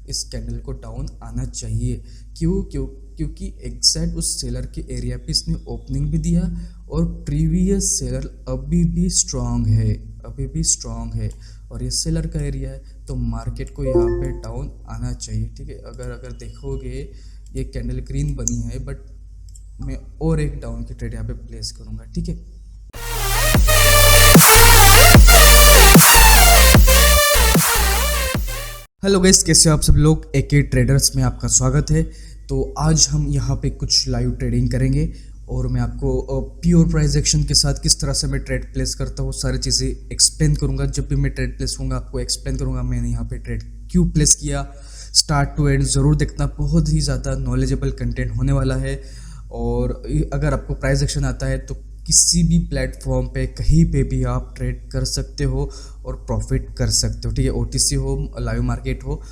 इस कैंडल को डाउन आना चाहिए। क्योंकि एग्जैक्ट उस सेलर के एरिया पे इसने ओपनिंग भी दिया और प्रीवियस सेलर अभी भी स्ट्रांग है और ये सेलर का एरिया है, तो मार्केट को यहाँ पे डाउन आना चाहिए। ठीक है, अगर देखोगे ये कैंडल ग्रीन बनी है, बट मैं और एक डाउन की ट्रेड यहाँ पे प्लेस करूँगा। ठीक है, हेलो गाइस, कैसे हो आप सब लोग। एके ट्रेडर्स में आपका स्वागत है। तो आज हम यहाँ पे कुछ लाइव ट्रेडिंग करेंगे और मैं आपको प्योर प्राइस एक्शन के साथ किस तरह से मैं ट्रेड प्लेस करता हूँ सारी चीज़ें एक्सप्लेन करूँगा। जब भी मैं ट्रेड प्लेस होऊंगा आपको एक्सप्लेन करूँगा मैंने यहाँ पे ट्रेड क्यों प्लेस किया। स्टार्ट टू एंड ज़रूर देखना, बहुत ही ज़्यादा नॉलेजेबल कंटेंट होने वाला है। और अगर आपको प्राइस एक्शन आता है तो किसी भी प्लेटफॉर्म पे कहीं पे भी आप ट्रेड कर सकते हो और प्रॉफिट कर सकते हो। ठीक है, ओटीसी हो, लाइव मार्केट हो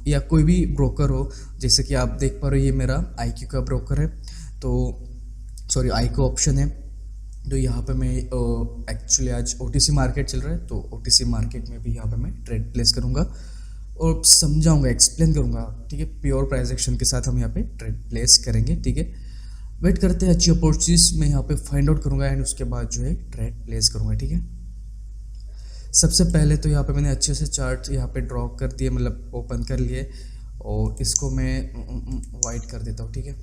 या कोई भी ब्रोकर हो। जैसे कि आप देख पा रहे हो ये मेरा आईक्यू का ब्रोकर है, तो सॉरी आईक्यू ऑप्शन है। तो यहाँ पे मैं एक्चुअली आज ओटीसी मार्केट चल रहा है, तो ओटीसी मार्केट में भी यहाँ पे मैं ट्रेड प्लेस करूँगा और समझाऊंगा, एक्सप्लेन करूँगा। ठीक है, प्योर प्राइस एक्शन के साथ हम यहाँ पे ट्रेड प्लेस करेंगे। ठीक है, वेट करते हैं, अच्छी अपॉर्चुनिटीज मैं यहाँ पे फाइंड आउट करूँगा एंड उसके बाद जो है ट्रेड प्लेस करूँगा। ठीक है, सबसे पहले तो यहाँ पे मैंने अच्छे से चार्ट यहाँ पे ड्रॉ कर दिए, मतलब ओपन कर लिए और इसको मैं वाइट कर देता हूँ। ठीक है,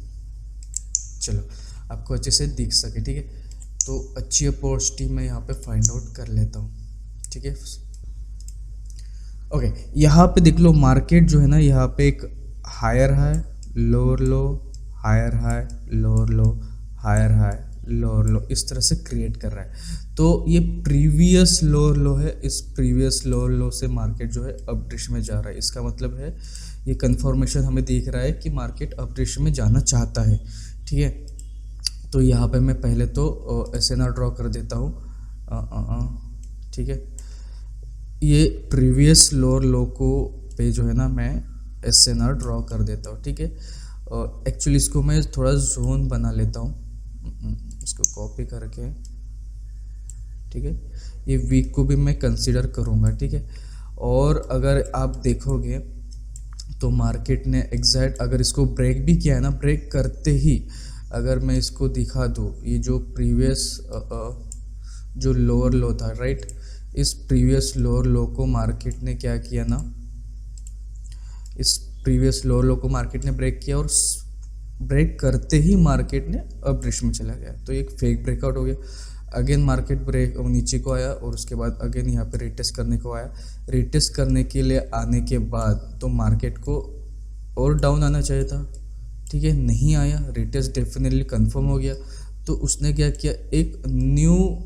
चलो आपको अच्छे से दिख सके। ठीक है, तो अच्छी अपॉर्चुनिटी मैं यहाँ पे फाइंड आउट कर लेता हूँ। ठीक है, ओके, यहाँ पे देख लो मार्केट जो है ना, यहाँ पे एक higher high lower low, higher high lower low, higher high lower low, इस तरह से क्रिएट कर रहा है। तो ये प्रीवियस लोअर लो है, इस प्रीवियस लोअर लो से मार्केट जो है अपट्रेंड में जा रहा है। इसका मतलब है ये कंफर्मेशन हमें दिख रहा है कि मार्केट अपट्रेंड में जाना चाहता है। ठीक है, तो यहाँ पे मैं पहले तो एसएनआर ड्रॉ कर देता हूँ। ठीक है, ये प्रीवियस लोअर लो को पे जो है ना मैं एसएनआर ड्रॉ कर देता हूँ। ठीक है, एक्चुअली इसको मैं थोड़ा जोन बना लेता हूँ, इसको कॉपी करके। ठीक है, ये वीक को भी मैं कंसीडर करूँगा। ठीक है, और अगर आप देखोगे तो मार्केट ने एग्जैक्ट अगर इसको ब्रेक भी किया है ना, ब्रेक करते ही अगर मैं इसको दिखा दूँ, ये जो प्रीवियस जो लोअर लो था, राइट, इस प्रीवियस लोअर लो को मार्केट ने क्या किया ना, इस प्रीवियस लोअर लो को मार्केट ने ब्रेक किया और ब्रेक करते ही मार्केट ने अपट्रेंड में चला गया। तो एक फेक ब्रेकआउट हो गया। अगेन मार्केट ब्रेक नीचे को आया और उसके बाद अगेन यहाँ पे रिटेस्ट करने को आया। रिटेस्ट करने के लिए आने के बाद तो मार्केट को और डाउन आना चाहिए था। ठीक है, नहीं आया, रिटेस्ट डेफिनेटली कंफर्म हो गया। तो उसने क्या किया, एक न्यू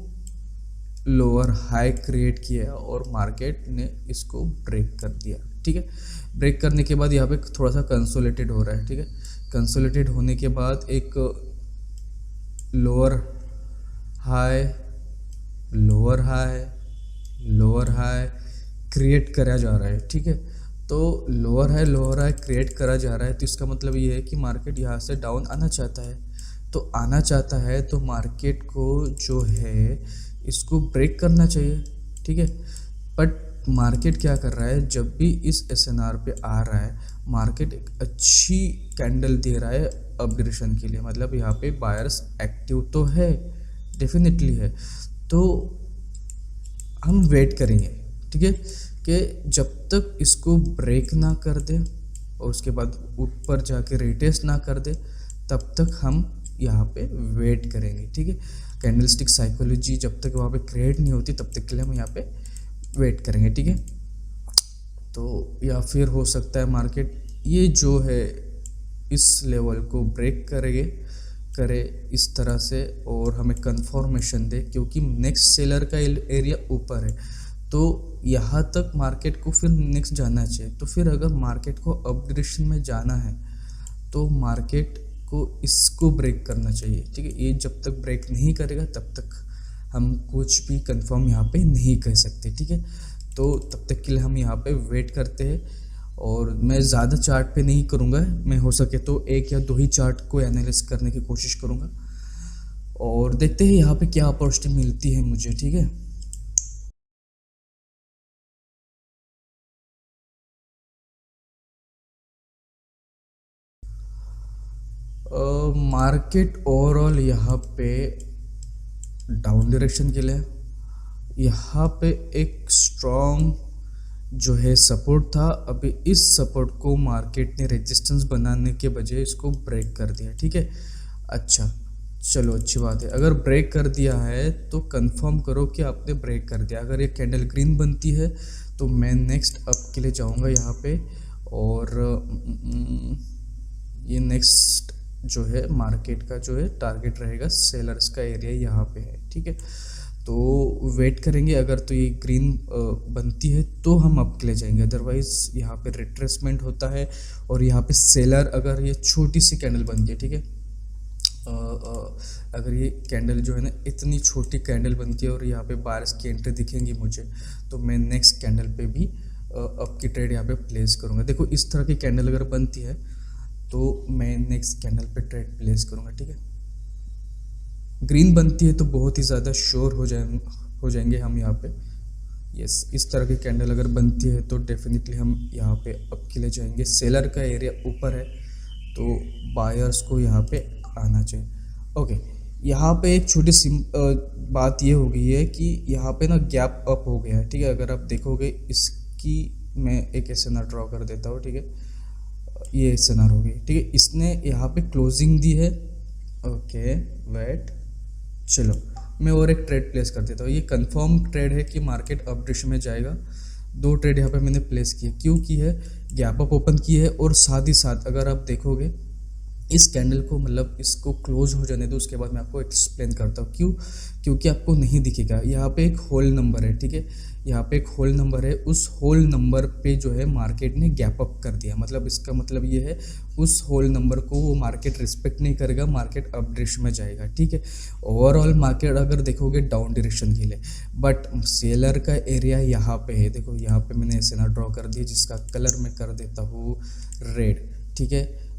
लोअर हाई क्रिएट किया और मार्केट ने इसको ब्रेक कर दिया। ठीक है, ब्रेक करने के बाद यहाँ पे थोड़ा सा कंसोलिडेटेड हो रहा है। ठीक है, कंसोलिडेटेड होने के बाद एक lower high lower high lower high create करा जा रहा है। ठीक है, तो लोअर हाई क्रिएट करा जा रहा है, तो इसका मतलब ये है कि मार्केट यहाँ से डाउन आना चाहता है। तो आना चाहता है तो मार्केट को जो है इसको ब्रेक करना चाहिए। ठीक है, बट मार्केट क्या कर रहा है, जब भी इस एसएनआर पे आ रहा है मार्केट एक अच्छी कैंडल दे रहा है अपग्रेडेशन के लिए, मतलब यहाँ पे बायर्स एक्टिव तो है, डेफिनेटली है। तो हम वेट करेंगे। ठीक है, कि जब तक इसको ब्रेक ना कर दे और उसके बाद ऊपर जाके रिटेस्ट ना कर दे, तब तक हम यहाँ पे वेट करेंगे। ठीक है, कैंडलस्टिक साइकोलॉजी जब तक वहाँ पे क्रिएट नहीं होती तब तक के लिए हम यहाँ पे वेट करेंगे। ठीक है, तो या फिर हो सकता है मार्केट ये जो है इस लेवल को ब्रेक करे इस तरह से और हमें कंफर्मेशन दे, क्योंकि नेक्स्ट सेलर का एरिया ऊपर है। तो यहाँ तक मार्केट को फिर नेक्स्ट जाना चाहिए। तो फिर अगर मार्केट को अपग्रेडेशन में जाना है तो मार्केट को इसको ब्रेक करना चाहिए। ठीक है, ये जब तक ब्रेक नहीं करेगा तब तक हम कुछ भी कंफर्म यहाँ पे नहीं कह सकते। ठीक है, तो तब तक के लिए हम यहाँ पे वेट करते हैं और मैं ज़्यादा चार्ट पे नहीं करूँगा, मैं हो सके तो एक या दो ही चार्ट को एनालिस करने की कोशिश करूँगा और देखते हैं यहाँ पे क्या अपॉर्चुनिटी मिलती है मुझे। ठीक है, मार्केट ओवरऑल यहाँ पे डाउन डायरेक्शन के लिए, यहाँ पे एक स्ट्रॉन्ग जो है सपोर्ट था। अभी इस सपोर्ट को मार्केट ने रेजिस्टेंस बनाने के बजाय इसको ब्रेक कर दिया, ठीक है। अच्छा चलो अच्छी बात है, अगर ब्रेक कर दिया है तो कंफर्म करो कि आपने ब्रेक कर दिया। अगर ये कैंडल ग्रीन बनती है तो मैं नेक्स्ट अप के लिए जाऊंगा यहाँ पे, और ये नेक्स्ट जो है मार्केट का जो है टारगेट रहेगा सेलर्स का एरिया यहाँ पे है, ठीक है। तो वेट करेंगे, अगर तो ये ग्रीन बनती है तो हम अप के लिए जाएंगे, अदरवाइज़ यहाँ पे रिट्रेसमेंट होता है। और यहाँ पे सेलर अगर ये छोटी सी कैंडल बनती है, ठीक है, अगर ये कैंडल जो है ना इतनी छोटी कैंडल बनती है और यहाँ पे बायर्स की एंट्री दिखेंगी मुझे, तो मैं नेक्स्ट कैंडल पे भी अप की ट्रेड यहाँ पे प्लेस करूँगा। देखो इस तरह की कैंडल अगर बनती है तो मैं नेक्स्ट कैंडल पे ट्रेड प्लेस करूँगा, ठीक है। ग्रीन बनती है तो बहुत ही ज़्यादा श्योर हो जाएंगे हम यहाँ पे। यस, इस तरह की कैंडल अगर बनती है तो डेफिनेटली हम यहाँ पे अप के लिए जाएंगे। सेलर का एरिया ऊपर है तो बायर्स को यहाँ पे आना चाहिए। ओके, यहाँ पे एक छोटी सी बात ये हो गई है कि यहाँ पे ना गैप अप हो गया है, ठीक है। अगर आप देखोगे इसकी, मैं एक एसएनआर ड्रॉ कर देता हूँ, ठीक है, ये एसएनआर हो गई, ठीक है। इसने यहाँ पे क्लोजिंग दी है। ओके वेट, चलो मैं और एक ट्रेड प्लेस कर देता हूँ। ये कंफर्म ट्रेड है कि मार्केट अप डायरेक्शन में जाएगा। 2 ट्रेड यहाँ पे मैंने प्लेस किए, क्यों की है, गैप अप ओपन की है, और साथ ही साथ अगर आप देखोगे इस कैंडल को, मतलब इसको क्लोज हो जाने दो, उसके बाद मैं आपको एक्सप्लेन करता हूँ क्यों। क्योंकि आपको नहीं दिखेगा, यहाँ पे एक होल नंबर है, ठीक है, यहाँ पे एक होल नंबर है। उस होल नंबर पे जो है मार्केट ने गैप अप कर दिया, मतलब इसका मतलब ये है उस होल नंबर को वो मार्केट रिस्पेक्ट नहीं करेगा, मार्केट अप डायरेक्शन में जाएगा, ठीक है। ओवरऑल मार्केट अगर देखोगे डाउन डायरेक्शन के लिए, बट सेलर का एरिया यहाँ पे है। देखो यहाँ पे मैंने एसएनआर ड्रॉ कर दिया जिसका कलर मैं कर देता हूँ रेड, ठीक है,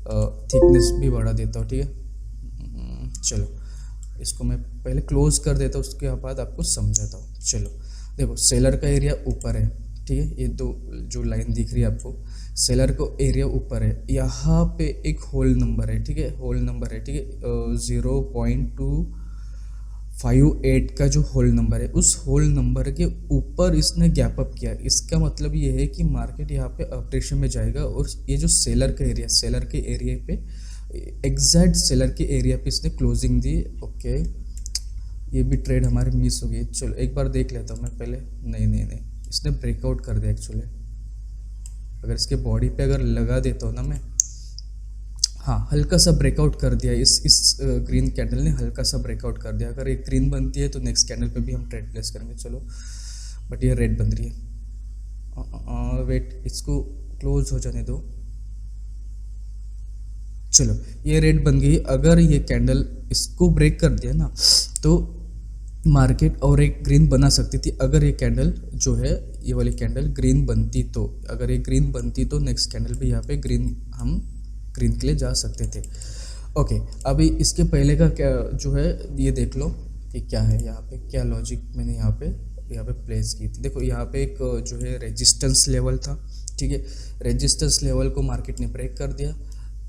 थिकनेस भी बढ़ा देता हूँ, ठीक है। चलो इसको मैं पहले क्लोज कर देता हूँ, उसके बाद आपको समझाता हूँ। चलो देखो सेलर का एरिया ऊपर है, ठीक है, ये दो जो लाइन दिख रही है आपको, सेलर को एरिया ऊपर है। यहाँ पे एक होल नंबर है, ठीक है, होल नंबर है, ठीक है, 0.258 का जो होल नंबर है, उस होल नंबर के ऊपर इसने गैप अप किया। इसका मतलब ये है कि मार्केट यहाँ पे अप डायरेक्शन में जाएगा, और ये जो सेलर का एरिया, सेलर के एरिया पे एग्जैक्ट सेलर के एरिया पे इसने क्लोजिंग दी। ओके, ये भी ट्रेड हमारी मिस हो गई। चलो एक बार देख लेता हूँ मैं पहले। नहीं, इसने ब्रेकआउट कर दिया एक्चुअली। अगर इसके बॉडी पे अगर लगा देता हूँ ना मैं, हाँ हल्का सा ब्रेकआउट कर दिया, इस ग्रीन कैंडल ने हल्का सा ब्रेकआउट कर दिया। अगर एक ग्रीन बनती है तो नेक्स्ट कैंडल पे भी हम ट्रेड प्लेस करेंगे। चलो, बट ये रेड बन रही है। वेट, इसको क्लोज हो जाने दो। चलो ये रेड बन गई। अगर ये कैंडल इसको ब्रेक कर दिया ना तो मार्केट और एक ग्रीन बना सकती थी। अगर ये कैंडल जो है, ये वाली कैंडल ग्रीन बनती तो, अगर ये ग्रीन बनती तो नेक्स्ट कैंडल भी यहाँ पे ग्रीन, हम ग्रीन के लिए जा सकते थे। ओके, अभी इसके पहले का क्या जो है ये देख लो कि क्या है यहाँ पे, क्या लॉजिक मैंने यहाँ पे प्लेस की थी। देखो यहाँ पे एक जो है रेजिस्टेंस लेवल था, ठीक है, रेजिस्टेंस लेवल को मार्केट ने ब्रेक कर दिया।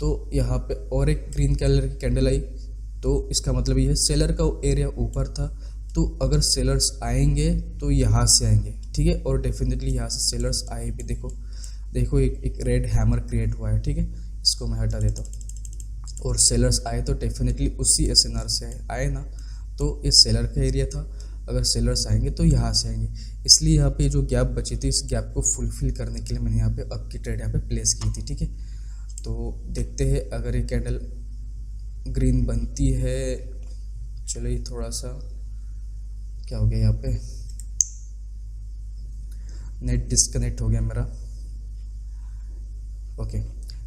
तो यहाँ पे और एक ग्रीन कलर की कैंडल आई, तो इसका मतलब ये है सेलर का एरिया ऊपर था, तो अगर सेलर्स आएंगे तो यहाँ से आएंगे, ठीक है, और डेफिनेटली यहाँ से सेलर्स आए भी। देखो एक रेड हैमर क्रिएट हुआ है, ठीक है, इसको मैं हटा देता हूँ। और सेलर्स आए तो डेफिनेटली उसी एसएनआर से आए ना, तो ये सेलर का एरिया था। अगर सेलर्स आएंगे तो यहाँ से आएंगे, इसलिए यहाँ पे जो गैप बची थी, इस गैप को फुलफिल करने के लिए मैंने यहाँ पे अप की ट्रेड यहाँ पे प्लेस की थी, ठीक है। तो देखते हैं अगर ये कैंडल ग्रीन बनती है। चलो ये थोड़ा सा क्या हो गया, यहाँ पे नेट डिस्कनेक्ट हो गया मेरा। ओके,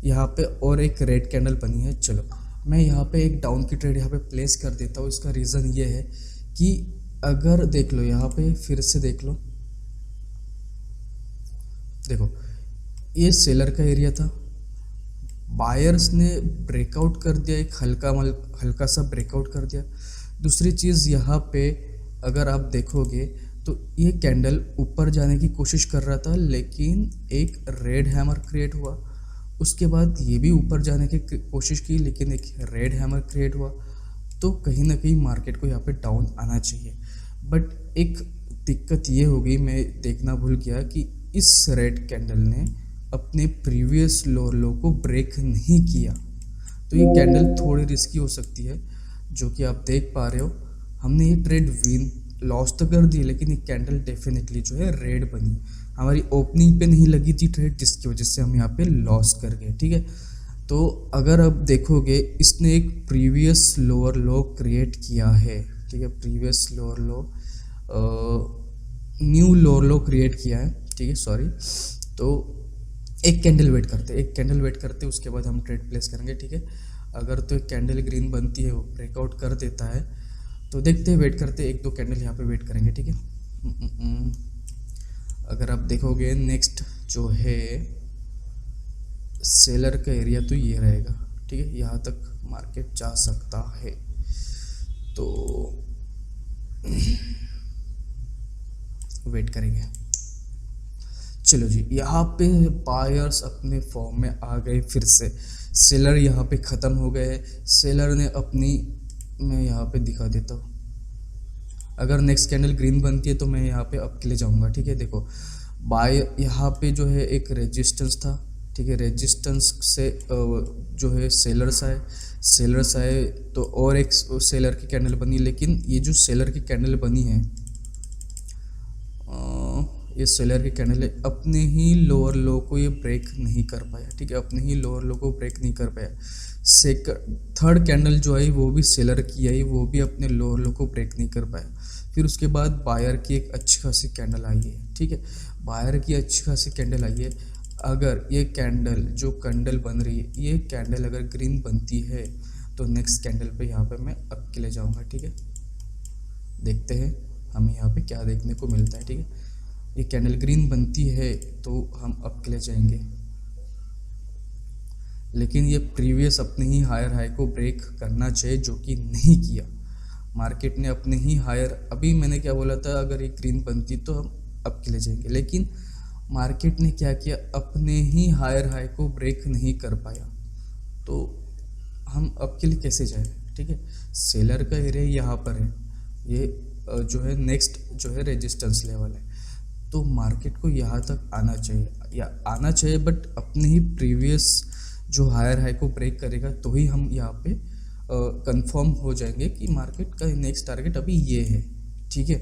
यहाँ पे और एक रेड कैंडल बनी है। चलो मैं यहाँ पे एक डाउन की ट्रेड यहाँ पे प्लेस कर देता हूँ। इसका रीज़न ये है कि अगर देख लो यहाँ पे, फिर से देख लो, देखो ये सेलर का एरिया था, बायर्स ने ब्रेकआउट कर दिया, एक हल्का सा ब्रेकआउट कर दिया। दूसरी चीज़ यहाँ पे अगर आप देखोगे तो ये कैंडल ऊपर जाने की कोशिश कर रहा था, लेकिन एक रेड हैमर क्रिएट हुआ उसके बाद ये भी ऊपर जाने की कोशिश की, लेकिन एक रेड हैमर क्रिएट हुआ। तो कहीं ना कहीं मार्केट को यहाँ पे डाउन आना चाहिए, बट एक दिक्कत ये हो गई, मैं देखना भूल गया कि इस रेड कैंडल ने अपने प्रीवियस लो को ब्रेक नहीं किया। तो ये कैंडल थोड़ी रिस्की हो सकती है, जो कि आप देख पा रहे हो। हमने ये ट्रेड विन लॉस तो कर दी, लेकिन ये कैंडल डेफिनेटली जो है रेड बनी। हमारी ओपनिंग पे नहीं लगी थी ट्रेड, जिसकी वजह से हम यहाँ पे लॉस कर गए, ठीक है। तो अगर आप देखोगे, इसने एक प्रीवियस लोअर लो क्रिएट किया है, ठीक है, प्रीवियस लोअर लो, न्यू लोअर लो क्रिएट किया है, ठीक है, सॉरी। तो एक कैंडल वेट करते, एक कैंडल वेट करते, उसके बाद हम ट्रेड प्लेस करेंगे, ठीक है। अगर तो एक कैंडल ग्रीन बनती है, वो ब्रेकआउट कर देता है, तो देखते हैं, वेट करते, एक दो कैंडल यहाँ पे वेट करेंगे, ठीक है। अगर आप देखोगे नेक्स्ट जो है सेलर का एरिया, तो ये रहेगा, ठीक है, यहाँ तक मार्केट जा सकता है। तो वेट करेंगे। चलो जी, यहाँ पे बायर्स अपने फॉर्म में आ गए फिर से। सेलर यहाँ पे ख़त्म हो गए। सेलर ने अपनी, मैं यहाँ पे दिखा देता हूँ, अगर नेक्स्ट कैंडल ग्रीन बनती है तो मैं यहाँ पे अप के लिए जाऊँगा, ठीक है। देखो, बाय यहाँ पे जो है एक रेजिस्टेंस था, ठीक है, रेजिस्टेंस से जो है सेलर्स आए तो और एक सेलर की कैंडल बनी, लेकिन ये जो सेलर की कैंडल बनी है, ये सेलर की कैंडल है, अपने ही लोअर लो को ये ब्रेक नहीं कर पाया, ठीक है, अपने ही लोअर लो को ब्रेक नहीं कर पाया। थर्ड कैंडल जो आई वो भी सेलर की आई, वो भी अपने लोअर लो को ब्रेक नहीं कर पाया। फिर उसके बाद बायर की एक अच्छी खासी कैंडल आई है, ठीक है, बायर की अच्छी खासी कैंडल आई है। अगर ये कैंडल जो कैंडल बन रही है, ये कैंडल अगर ग्रीन बनती है तो नेक्स्ट कैंडल पे यहाँ पे मैं अप के लिए जाऊँगा, ठीक है। देखते हैं हमें यहाँ पे क्या देखने को मिलता है, ठीक है। ये कैंडल ग्रीन बनती है तो हम अप के लिए जाएंगे, लेकिन ये प्रीवियस अपने ही हायर हाई को ब्रेक करना चाहिए, जो कि नहीं किया। मार्केट ने अपने ही हायर, अभी मैंने क्या बोला था, अगर ये ग्रीन बनती तो हम अप के लिए जाएंगे, लेकिन मार्केट ने क्या किया, अपने ही हायर हाई को ब्रेक नहीं कर पाया। तो हम अप के लिए कैसे जाए, ठीक है। सेलर का एरिया यहाँ पर है, ये जो है नेक्स्ट जो है रेजिस्टेंस लेवल है, तो मार्केट को यहाँ तक आना चाहिए, या आना चाहिए, बट अपने ही प्रीवियस जो हायर हाई को ब्रेक करेगा तो ही हम यहाँ पे कंफर्म हो जाएंगे कि मार्केट का नेक्स्ट टारगेट अभी ये है, ठीक है।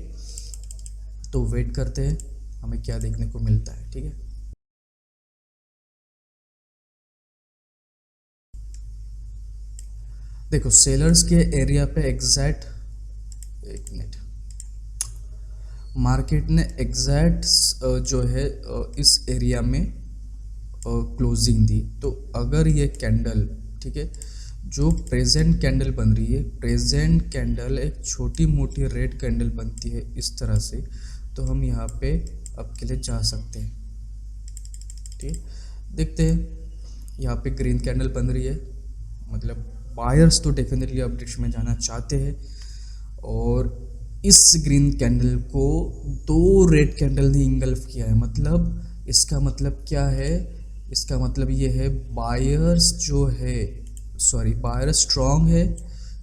तो वेट करते हैं हमें क्या देखने को मिलता है, ठीक है। देखो, सेलर्स के एरिया पे एग्जैक्ट, एक मिनट, मार्केट ने एग्जैक्ट जो है इस एरिया में क्लोजिंग दी। तो अगर ये कैंडल, ठीक है, जो प्रेजेंट कैंडल बन रही है, प्रेजेंट कैंडल एक छोटी मोटी रेड कैंडल बनती है इस तरह से, तो हम यहाँ पे अब के लिए जा सकते हैं, ठीक। देखते हैं, यहाँ पे ग्रीन कैंडल बन रही है, मतलब बायर्स तो डेफिनेटली अब डिश में जाना चाहते हैं, और इस ग्रीन कैंडल को दो रेड कैंडल ने इंगल्फ किया है। मतलब इसका मतलब क्या है, इसका मतलब ये है बायर्स जो है, सॉरी, बायर्स स्ट्रांग है,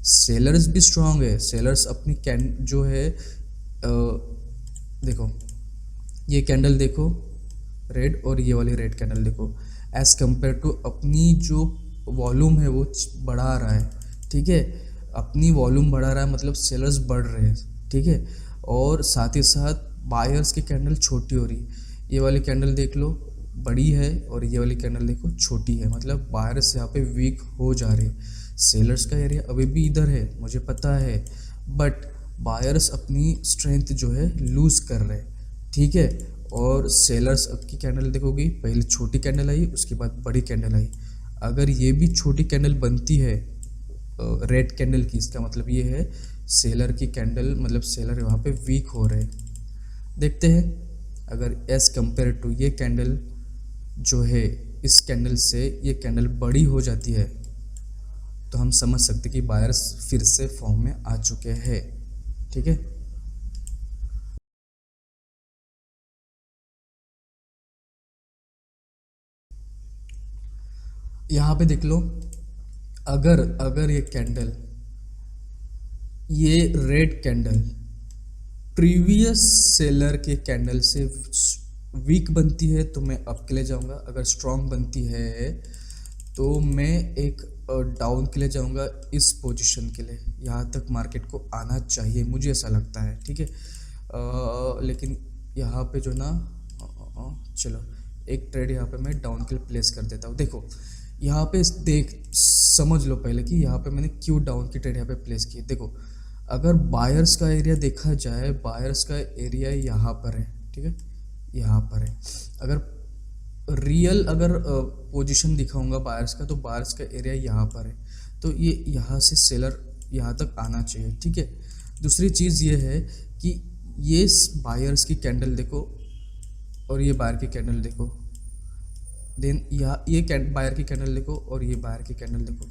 सेलर्स भी स्ट्रांग है। सेलर्स अपनी जो है देखो, ये कैंडल देखो रेड, और ये वाली रेड कैंडल देखो, एज़ कम्पेयर टू अपनी जो वॉल्यूम है वो बढ़ा रहा है, ठीक है, अपनी वॉल्यूम बढ़ा रहा है, मतलब सेलर्स बढ़ रहे हैं, ठीक है, और साथ ही साथ बायर्स की कैंडल छोटी हो रही है। ये वाली कैंडल देख लो बड़ी है, और ये वाली कैंडल देखो छोटी है, मतलब बायर्स यहाँ पे वीक हो जा रहे हैं। सेलर्स का एरिया अभी भी इधर है, मुझे पता है, बट बायर्स अपनी स्ट्रेंथ जो है लूज़ कर रहे हैं, ठीक है। और सेलर्स अब की कैंडल देखोगी, पहले छोटी कैंडल आई, उसके बाद बड़ी कैंडल आई। अगर ये भी छोटी कैंडल बनती है रेड कैंडल की, इसका मतलब ये है सेलर की कैंडल, मतलब सेलर वहाँ पे वीक हो रहे हैं। देखते हैं, अगर एज कंपेयर टू ये कैंडल जो है, इस कैंडल से ये कैंडल बड़ी हो जाती है, तो हम समझ सकते कि बायर्स फिर से फॉर्म में आ चुके हैं, ठीक है। यहाँ पे देख लो, अगर अगर ये रेड कैंडल प्रीवियस सेलर के कैंडल से वीक बनती है तो मैं अप के लिए जाऊंगा, अगर स्ट्रांग बनती है तो मैं एक डाउन के लिए जाऊंगा इस पोजीशन के लिए। यहाँ तक मार्केट को आना चाहिए, मुझे ऐसा लगता है, ठीक है। लेकिन यहाँ पे जो ना चलो एक ट्रेड यहाँ पे मैं डाउन के लिए प्लेस कर देता हूँ। देखो यहाँ पे समझ लो पहले कि यहाँ पे मैंने क्यों डाउन की ट्रेड यहाँ पे प्लेस की। देखो अगर बायर्स का एरिया देखा जाए, बायर्स का एरिया यहाँ पर है, ठीक है, यहाँ पर है। अगर पोजीशन दिखाऊंगा बायर्स का, तो बायर्स का एरिया यहाँ पर है, तो ये यहाँ से सेलर यहाँ तक आना चाहिए, ठीक है। दूसरी चीज़ ये है कि ये बायर्स की कैंडल देखो और ये बायर की कैंडल देखो, देन ये बायर की कैंडल देखो और ये बायर की कैंडल देखो।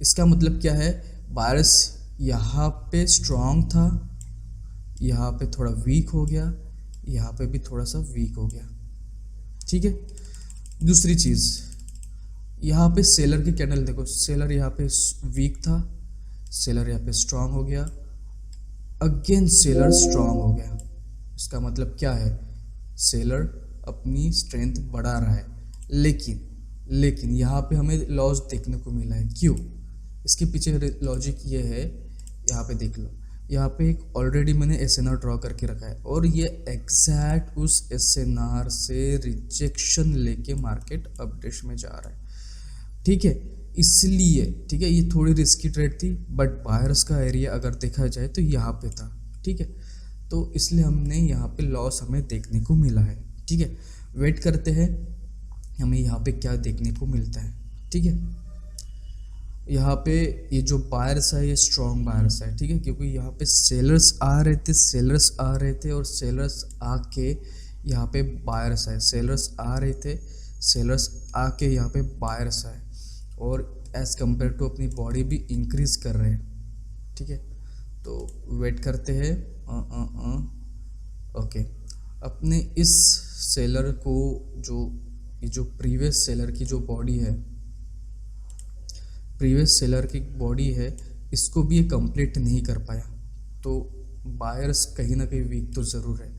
इसका मतलब क्या है, बायर्स यहाँ पे स्ट्रॉन्ग था, यहाँ पे थोड़ा वीक हो गया, यहाँ पे भी थोड़ा सा वीक हो गया, ठीक है। दूसरी चीज़, यहाँ पे सेलर की कैंडल देखो, सेलर यहाँ पे वीक था, सेलर यहाँ पे स्ट्रॉन्ग हो गया, अगेन सेलर स्ट्रॉन्ग हो गया। इसका मतलब क्या है, सेलर अपनी स्ट्रेंथ बढ़ा रहा है। लेकिन यहाँ पे हमें लॉस देखने को मिला है। क्यों? इसके पीछे लॉजिक ये है, यहाँ पे देख लो, यहाँ पे एक ऑलरेडी मैंने एसएनआर ड्रॉ करके रखा है और ये एग्जैक्ट उस एसएनआर से रिजेक्शन लेके मार्केट अपडेट में जा रहा है, ठीक है। इसलिए ठीक है, ये थोड़ी रिस्की ट्रेड थी, बट बायर्स का एरिया अगर देखा जाए तो यहाँ पे था, ठीक है। तो इसलिए हमने यहाँ पे लॉस हमें देखने को मिला है, ठीक है। वेट करते हैं हमें यहाँ पे क्या देखने को मिलता है, ठीक है। यहाँ पे ये जो बायर्स है ये स्ट्रॉन्ग बायर्स है, ठीक है, क्योंकि यहाँ पे सेलर्स आ रहे थे और सेलर्स आके यहाँ पे बायर्स है, सेलर्स आ रहे थे, सेलर्स आके यहाँ पे बायर्स है और एज़ कम्पेयर टू अपनी बॉडी भी इंक्रीज़ कर रहे हैं, ठीक है। तो वेट करते हैं। ओके, अपने इस सेलर को ये जो प्रीवियस सेलर की जो बॉडी है, प्रीवियस सेलर की बॉडी है, इसको भी ये कंप्लीट नहीं कर पाया, तो बायर्स कहीं ना कहीं वीक तो ज़रूर है।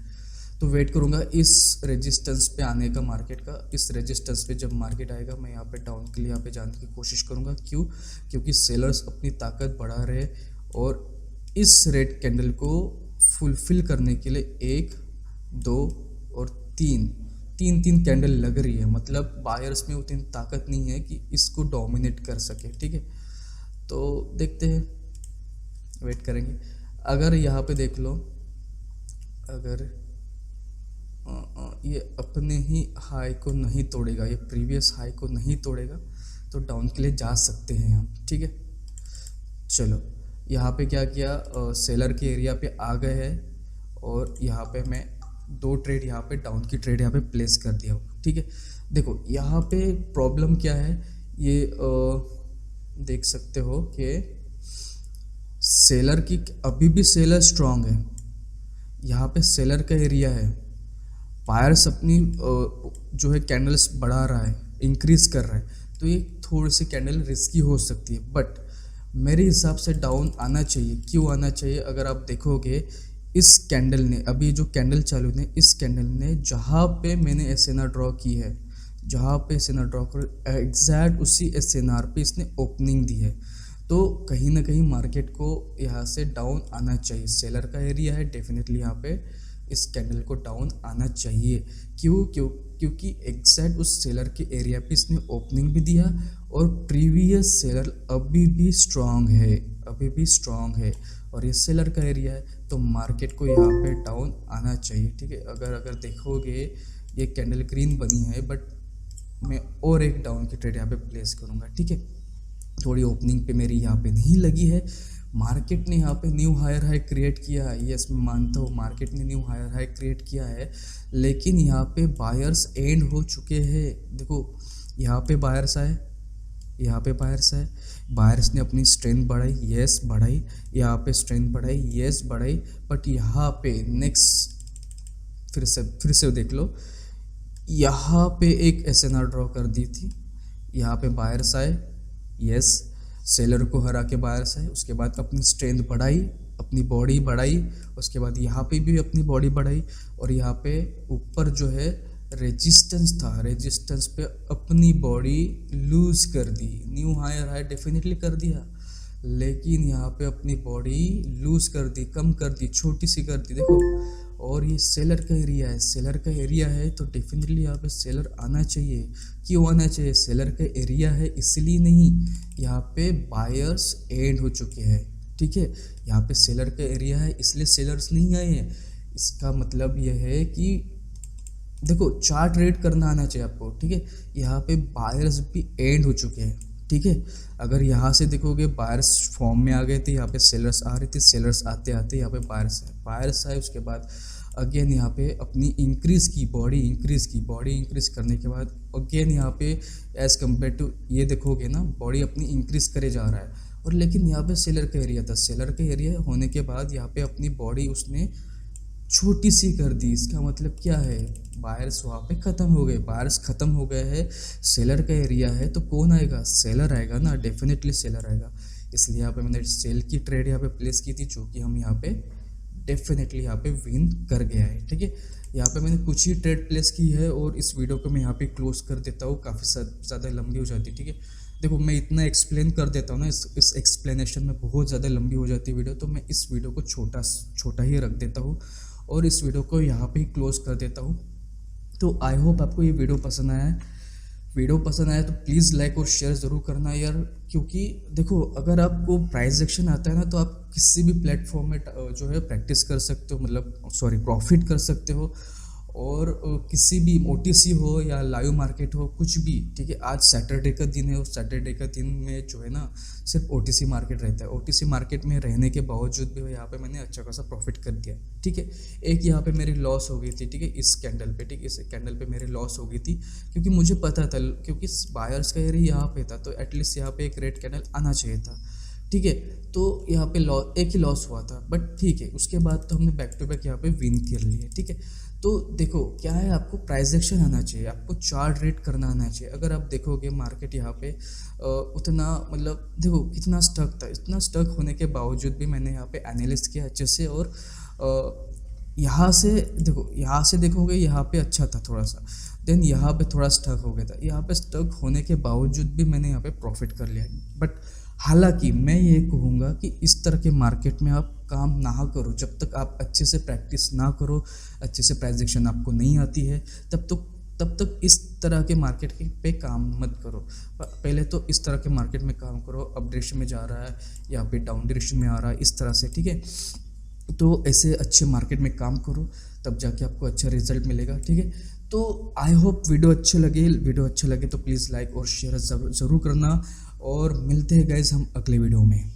तो वेट करूँगा इस रेजिस्टेंस पे आने का मार्केट का। इस रेजिस्टेंस पे जब मार्केट आएगा मैं यहाँ पे डाउन के लिए यहाँ पे जाने की कोशिश करूँगा। क्यों? क्योंकि सेलर्स अपनी ताकत बढ़ा रहे और इस रेड कैंडल को फुलफिल करने के लिए 1, 2 और 3 कैंडल लग रही है। मतलब बायर्स में उतनी ताकत नहीं है कि इसको डोमिनेट कर सके, ठीक है। तो देखते हैं, वेट करेंगे। अगर यहाँ पे देख लो, अगर ये अपने ही हाई को नहीं तोड़ेगा, ये प्रीवियस हाई को नहीं तोड़ेगा, तो डाउन के लिए जा सकते हैं हम, ठीक है। चलो यहाँ पे क्या किया, सेलर के एरिया पे आ गए हैं और यहाँ पे मैं 2 ट्रेड यहाँ पे डाउन की ट्रेड यहाँ पे प्लेस कर दिया हूँ, ठीक है। देखो यहाँ पे प्रॉब्लम क्या है, ये देख सकते हो कि सेलर की अभी भी सेलर स्ट्रांग है, यहाँ पे सेलर का एरिया है, बायर्स अपनी जो है कैंडल्स बढ़ा रहा है, इंक्रीज कर रहा है, तो ये थोड़ी सी कैंडल रिस्की हो सकती है, बट मेरे हिसाब से डाउन आना चाहिए। क्यों आना चाहिए? अगर आप देखोगे इस कैंडल ने, अभी जो कैंडल चालू ने, इस कैंडल ने जहाँ पे मैंने एसएनआर ड्रॉ की है, जहाँ पे एसएनआर ड्रॉ कर एग्जैक्ट उसी एसएनआर पे इसने ओपनिंग दी है, तो कहीं ना कहीं मार्केट को यहाँ से डाउन आना चाहिए। सेलर का एरिया है, डेफिनेटली यहाँ पे इस कैंडल को डाउन आना चाहिए। क्योंकि एग्जैक्ट उस सेलर के एरिया पे इसने ओपनिंग भी दिया और प्रीवियस सेलर अभी भी स्ट्रांग है और ये सेलर का एरिया है, तो मार्केट को यहाँ पे डाउन आना चाहिए, ठीक है। अगर देखोगे ये कैंडल ग्रीन बनी है, बट मैं और एक डाउन की ट्रेड यहाँ पे प्लेस करूँगा, ठीक है। थोड़ी ओपनिंग पे मेरी यहाँ पे नहीं लगी है, मार्केट ने यहाँ पे न्यू हायर हाई क्रिएट किया है, यस मैं मानता हूँ मार्केट ने न्यू हायर हाई क्रिएट किया है, लेकिन यहाँ पे बायर्स एंड हो चुके हैं। देखो यहाँ पे बायर्स आए, यहाँ पे बायर्स है, बायर्स ने अपनी स्ट्रेंथ बढ़ाई, यस बढ़ाई, यहाँ पे स्ट्रेंथ बढ़ाई, यस बढ़ाई, बट यहाँ पे नेक्स्ट फिर से देख लो, यहाँ पे एक एसएनआर ड्रॉ कर दी थी, यहाँ पे बायर्स आए, यस, सेलर को हरा के बायर्स आए, उसके बाद अपनी स्ट्रेंथ बढ़ाई, अपनी बॉडी बढ़ाई, उसके बाद यहाँ पे भी अपनी बॉडी बढ़ाई, और यहाँ पे ऊपर जो है रेजिस्टेंस था, रेजिस्टेंस पे अपनी बॉडी लूज कर दी, न्यू हायर हाई डेफिनेटली कर दिया, लेकिन यहाँ पे अपनी बॉडी लूज कर दी, कम कर दी, छोटी सी कर दी, देखो। और ये सेलर का एरिया है, सेलर का एरिया है तो डेफिनेटली यहाँ पे सेलर आना चाहिए। क्यों आना चाहिए? सेलर का एरिया है इसलिए नहीं, यहाँ पे बायर्स एंड हो चुके हैं, ठीक है। यहाँ पे सेलर का एरिया है इसलिए सेलर्स नहीं आए हैं। इसका मतलब यह है कि देखो चार्ट रीड करना आना चाहिए आपको, ठीक है। यहाँ पे बायर्स भी एंड हो चुके हैं, ठीक है। अगर यहाँ से देखोगे बायर्स फॉर्म में आ गए थे, यहाँ पे सेलर्स आ रहे थे, सेलर्स आते आते यहाँ पे बायर्स आए, उसके बाद अगेन यहाँ पे अपनी इंक्रीज़ की बॉडी, इंक्रीज़ करने के बाद अगेन यहाँ पे एज़ कम्पेयर टू ये देखोगे ना, बॉडी अपनी इंक्रीज़ करे जा रहा है। और लेकिन यहाँ पे सेलर का एरिया था, सेलर का एरिया होने के बाद यहाँ पे अपनी बॉडी उसने छोटी सी कर दी। इसका मतलब क्या है? बायर्स वहाँ पे ख़त्म हो गए, बायर्स ख़त्म हो गए हैं, सेलर का एरिया है तो कौन आएगा? सेलर आएगा ना, डेफिनेटली सेलर आएगा। इसलिए यहाँ पे मैंने सेल की ट्रेड यहाँ पे प्लेस की थी, जो कि हम यहाँ पे डेफिनेटली यहाँ पे विन कर गया है, ठीक है। यहाँ पे मैंने कुछ ही ट्रेड प्लेस की है और इस वीडियो को मैं यहाँ पे क्लोज कर देता हूँ, काफ़ी ज़्यादा लंबी हो जाती है, ठीक है। देखो मैं इतना एक्सप्लेन कर देता हूँ ना, इस एक्सप्लेनेशन में बहुत ज़्यादा लंबी हो जाती है वीडियो, तो मैं इस वीडियो को छोटा ही रख देता हूँ और इस वीडियो को यहाँ पे ही क्लोज कर देता हूँ। तो आई होप आपको ये वीडियो पसंद आया है। वीडियो पसंद आया तो प्लीज़ लाइक और शेयर ज़रूर करना यार, क्योंकि देखो अगर आपको प्राइस एक्शन आता है ना तो आप किसी भी प्लेटफॉर्म में जो है प्रैक्टिस कर सकते हो, मतलब प्रॉफिट कर सकते हो। और किसी भी OTC हो या लाइव मार्केट हो, कुछ भी, ठीक है। आज सैटरडे का दिन है, उस सैटरडे का दिन में जो है ना सिर्फ OTC मार्केट रहता है। OTC मार्केट में रहने के बावजूद भी यहाँ पे मैंने अच्छा खासा प्रॉफिट कर दिया, ठीक है। एक यहाँ पे मेरी लॉस हो गई थी, ठीक है, इस कैंडल पे, ठीक है, इस कैंडल पे मेरी लॉस हो गई थी, क्योंकि मुझे पता था, क्योंकि बायर्स का एरिया यहाँ पे था तो एटलीस्ट यहाँ पे एक रेड कैंडल आना चाहिए था, ठीक है। तो यहाँ पे एक ही लॉस हुआ था, बट ठीक है, उसके बाद तो हमने बैक टू बैक यहाँ पे विन कर लिए, ठीक है। तो देखो क्या है, आपको प्राइस एक्शन आना चाहिए, आपको चार्ट रीड करना आना चाहिए। अगर आप देखोगे मार्केट यहाँ पे उतना, मतलब देखो कितना स्टक था, इतना स्टक होने के बावजूद भी मैंने यहाँ पे एनालिस्ट किया अच्छे से। और यहाँ से देखोगे यहाँ पे अच्छा था थोड़ा सा, देन यहाँ पे थोड़ा स्टक हो गया था। यहाँ पे स्टक होने के बावजूद भी मैंने यहाँ पे प्रॉफिट कर लिया। बट हालांकि मैं ये कहूँगा कि इस तरह के मार्केट में आप काम ना करो, जब तक आप अच्छे से प्रैक्टिस ना करो, अच्छे से प्राइस एक्शन आपको नहीं आती है, तब तक इस तरह के मार्केट पे काम मत करो। पहले तो इस तरह के मार्केट में काम करो, अप डायरेक्शन में जा रहा है, यहाँ पे डाउन डायरेक्शन में आ रहा है, इस तरह से, ठीक है। तो ऐसे अच्छे मार्केट में काम करो, तब जाके आपको अच्छा रिजल्ट मिलेगा, ठीक है। तो आई होप वीडियो अच्छे लगे तो प्लीज़ लाइक और शेयर ज़रूर करना, और मिलते हैं गाइस हम अगले वीडियो में।